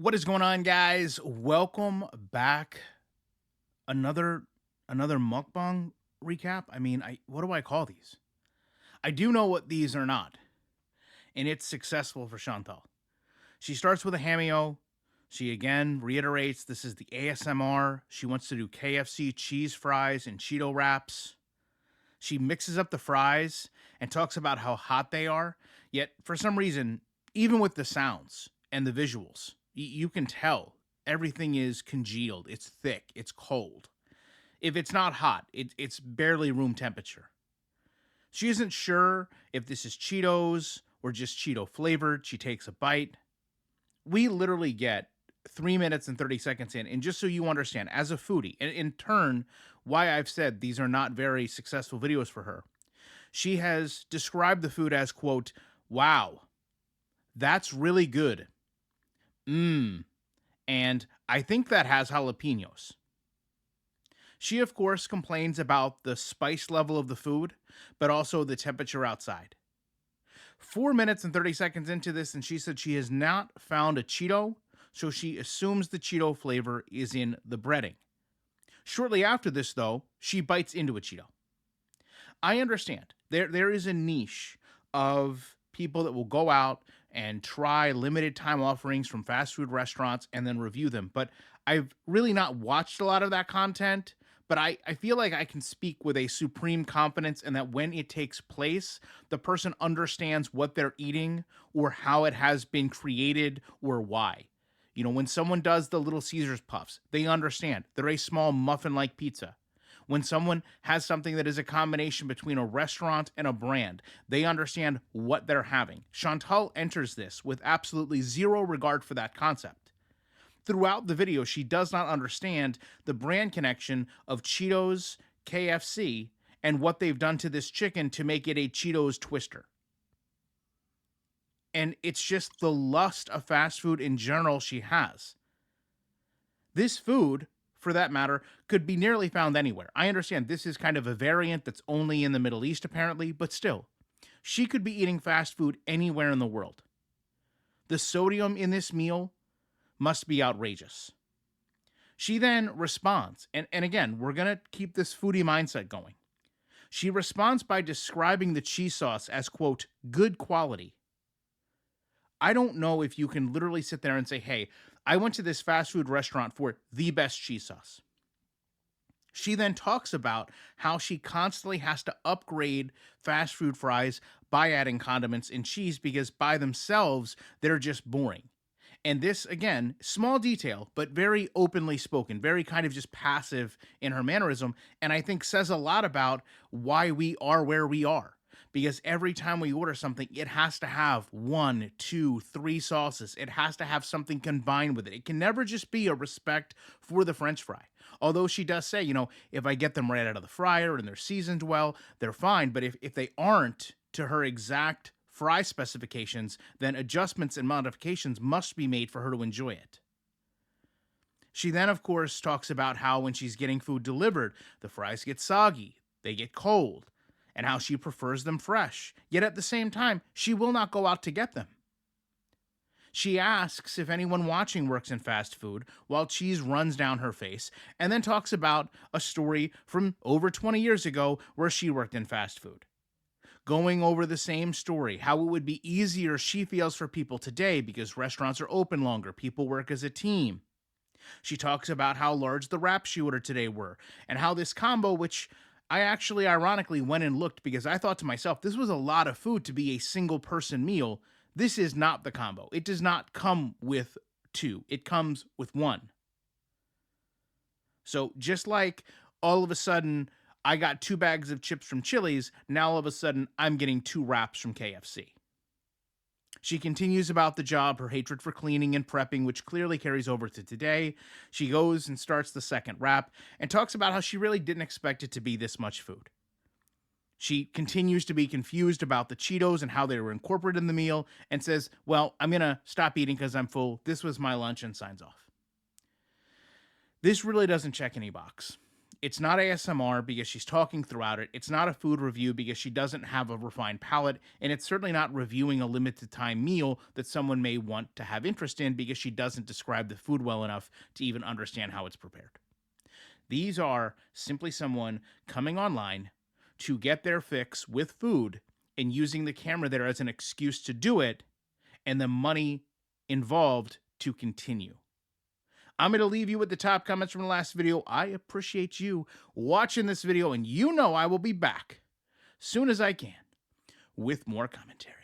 What is going on, guys? Welcome back. Another another mukbang recap. I mean, I what do I call these? I do know what these are not, and it's successful for Chantal. She starts with a hameo. She again reiterates this is the ASMR. She wants to do KFC cheese fries and Cheeto wraps. She mixes up the fries and talks about how hot they are. Yet, for some reason, even with the sounds and the visuals, you can tell everything is congealed. It's thick. It's cold. If it's not hot, it's barely room temperature. She isn't sure if this is Cheetos or just Cheeto flavored. She takes a bite. We literally get 3 minutes and 30 seconds in. And just so you understand, as a foodie, and in turn, why I've said these are not very successful videos for her, she has described the food as, quote, wow, that's really good. Mmm. And I think that has jalapenos. She, of course, complains about the spice level of the food, but also the temperature outside. 4 minutes and 30 seconds into this, and she said she has not found a Cheeto, so she assumes the Cheeto flavor is in the breading. Shortly after this, though, she bites into a Cheeto. I understand there is a niche of people that will go out and try limited time offerings from fast food restaurants and then review them. But I've really not watched a lot of that content. But I feel like I can speak with a supreme confidence in that when it takes place, the person understands what they're eating or how it has been created or why. You know, when someone does the Little Caesars puffs, they understand they're a small muffin like pizza. When someone has something that is a combination between a restaurant and a brand, they understand what they're having. Chantal enters this with absolutely zero regard for that concept. Throughout the video, she does not understand the brand connection of Cheetos, KFC, and what they've done to this chicken to make it a Cheetos twister. And it's just the lust of fast food in general she has. This food, for that matter, could be nearly found anywhere. I understand this is kind of a variant that's only in the Middle East, apparently, but still, she could be eating fast food anywhere in the world. The sodium in this meal must be outrageous. She then responds, and again, we're going to keep this foodie mindset going. She responds by describing the cheese sauce as, quote, good quality. I don't know if you can literally sit there and say, hey, I went to this fast food restaurant for the best cheese sauce. She then talks about how she constantly has to upgrade fast food fries by adding condiments and cheese because by themselves, they're just boring. And this, again, small detail, but very openly spoken, very kind of just passive in her mannerism. And I think says a lot about why we are where we are. Because every time we order something, it has to have one, two, three sauces. It has to have something combined with it. It can never just be a respect for the French fry. Although she does say, you know, if I get them right out of the fryer and they're seasoned well, they're fine. But if they aren't to her exact fry specifications, then adjustments and modifications must be made for her to enjoy it. She then, of course, talks about how when she's getting food delivered, the fries get soggy, they get cold, and how she prefers them fresh. Yet at the same time, she will not go out to get them. She asks if anyone watching works in fast food while cheese runs down her face, and then talks about a story from over 20 years ago where she worked in fast food. Going over the same story, how it would be easier she feels for people today because restaurants are open longer, people work as a team. She talks about how large the wraps she ordered today were, and how this combo, which I actually ironically went and looked because I thought to myself, this was a lot of food to be a single person meal. This is not the combo. It does not come with two, it comes with one. So just like all of a sudden I got 2 bags of chips from Chili's, now all of a sudden I'm getting 2 wraps from KFC. She continues about the job, her hatred for cleaning and prepping, which clearly carries over to today. She goes and starts the second wrap and talks about how she really didn't expect it to be this much food. She continues to be confused about the Cheetos and how they were incorporated in the meal and says, well, I'm going to stop eating because I'm full. This was my lunch, and signs off. This really doesn't check any box. It's not ASMR because she's talking throughout it. It's not a food review because she doesn't have a refined palate. And it's certainly not reviewing a limited time meal that someone may want to have interest in because she doesn't describe the food well enough to even understand how it's prepared. These are simply someone coming online to get their fix with food and using the camera there as an excuse to do it and the money involved to continue. I'm going to leave you with the top comments from the last video. I appreciate you watching this video, and you know I will be back soon as I can with more commentary.